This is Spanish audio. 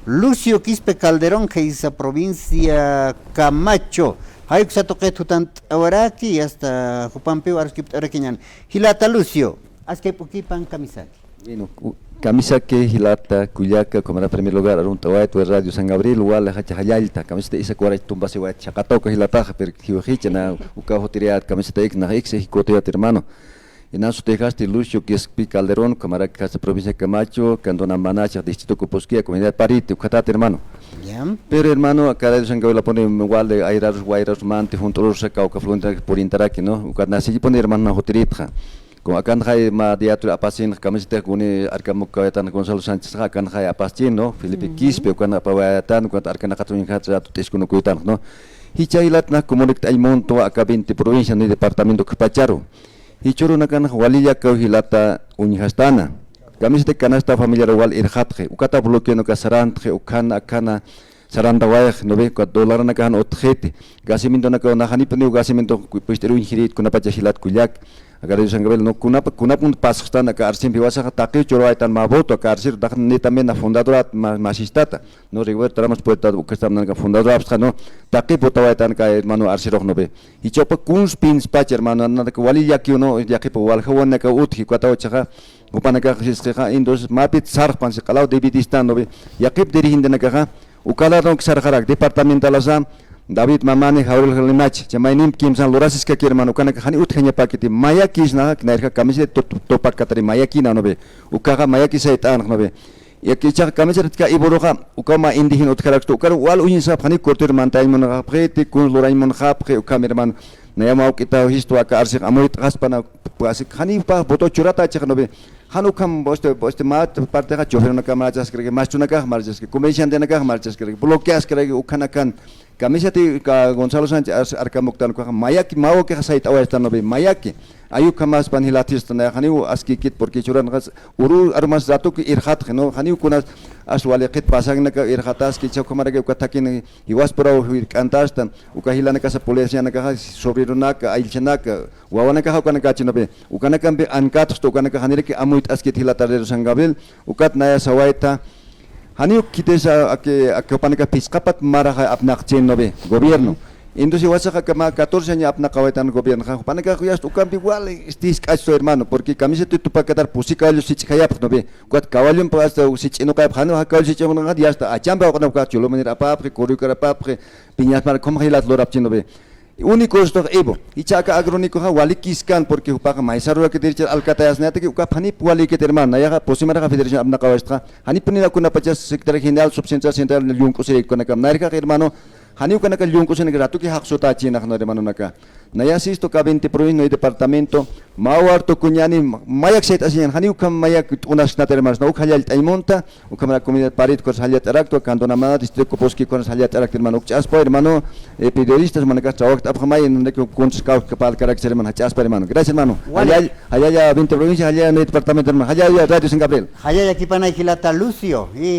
Lucio Quispe Calderón, que es provincia Camacho. Hay que toque tutant awaraki hasta Jupampeo Arskip Araquiñan. Hilata Lucio, haz que poquipan camisaki. Bueno, camisa que hilata cuyaca como en primer lugar arun tawai tu radio San Gabriel wala hacha hayalta camisa isa kuara tumba se wa chakato que hilata per hiuhicha na uka hotiriat camisa ik na ex hikotea hermano. En su dejaste Lucio que es Calderón, camarada casa provincia de Camacho, Cantona Manacha, distrito Coposquia, comunidad Parite, Ucatate, hermano. Pero hermano, acá de San Gabriel la pone igual de airar, guairas, mante, junto a los cauca, fluente por interaque, ¿no? Ucatnasi pone hermano una joterita. Como acá hay más teatro a pasen, camiseta con Arcamucayatan Gonzalo Sánchez, acá hay a pasen, ¿no? Felipe Quispe, cuando apagatan, cuando Arcana Catun Hatza, tu tescuno cuitan, ¿no? Hichailat na comunidad hay monto acá 20 provincias en el departamento Capacharo. Hichoro nakan walilla ka hilata unihastana kamisite kanasta familiar wal irhatge ukata bloqueo no kasarantge ukana akana saranda waeg no ve ka dollar nakan otjete gasimiento nakan nahani penu gasimiento puisteru inhirit kuna pacha hilat kuyak agar San Gabriel no kuna pun pasxtana ka arsim biwasa taqi choro aitan maboto ka arsir dak netamente na fundadora masistata no reguer tramos poeta ukastam na fundadora absano taqi pota aitan ka hermano arsirog no ve hichopa kuns pins pach hermano na ka wali yaki no yaki po wal khawon na ka uthi kwata ochaga upana ka xisqa indos mapit sarq pan se qalao debidistan no ve yaqib diri hindana ka ukala ron sarqarak departamental azam David Mamani Haul Halimach, Jamainim Kim San Lorasis que hermano kana hani uthanya pakiti mayakis na nairka kamise topak katari mayaki na nobe ukaga mayaki saitan nobe yakicha kamise ka iboroga ukama indihin utkarak to ukar wal uyin sap hani korter mantai mon gapre kun lorain mon gapre ukamerman nayama kita histo aka arsik amoit gaspana pasik hani pa boto churata chak nobe hanukam boste mat parte ka choferna kamajas krege mastuna ka marjas ke comisión de na ka marjas krege bloqueas krege ukanakan Camiseta ka Gonzalo Sánchez Arcamoctan ko mayaki mawo ke sait awesta no be mayaki ayu kamas panhilatis tana khaniu askikit porque churan gas uru armas zato ki irhat khno khaniu kuna aswale qit pasagna ka irhatas ki chokomara ke katakin iwas pro kantastan ukahilana ka sa polesia na ka sobriruna ka ailchana ka wawana ka kana ka chinobe ukana kan be ankat sto kana ka khanire ki amuit askit hilatar San Gabriel ukat naya sawaita Hani kita que panica piscapat maraja apnaqchen nobe gobierno. Entonces wasaka kama 14 años apnaqawaitan gobierno. Panica kuyas ukampi igual estis cacho hermano porque camiseta tu para quedar pusika lo sich kayap nobe. Kuat kawalum pas sich eno kayap hanu hakal sich eno ngad yasta achamba ko ka chulo menir apapre koru kara apapre piñas para como hilat lorapchen nobe. Único esto ebo ichaka agrónico ha wali kiskan porque upaka maisarura que dirche alcatayas neta que uka pani wali que hermano ya posimara ka federación abna kawastra hani punina kuna pachas secretario general subcentral central del yunko se con ka nairka hermano hani ukana ka yunko se gratu que hakso ta china no hermano naka naya sisto ka 20 provincia no departamento mawarto kunyani mayak set asian hani ukam mayak unas na hermanos no ukhalyal taimonta ukamara comunidad parit ko halyat arakto kandona mana distrito koposki ko halyat arak hermano chas po hermano periodistas manaka chawak apamay en que con scout kapal karak hermano chas po hermano gracias hermano allá 20 provincias allá en el departamento hermano allá radio San Gabriel Allá aquí pana Hilata Lucio y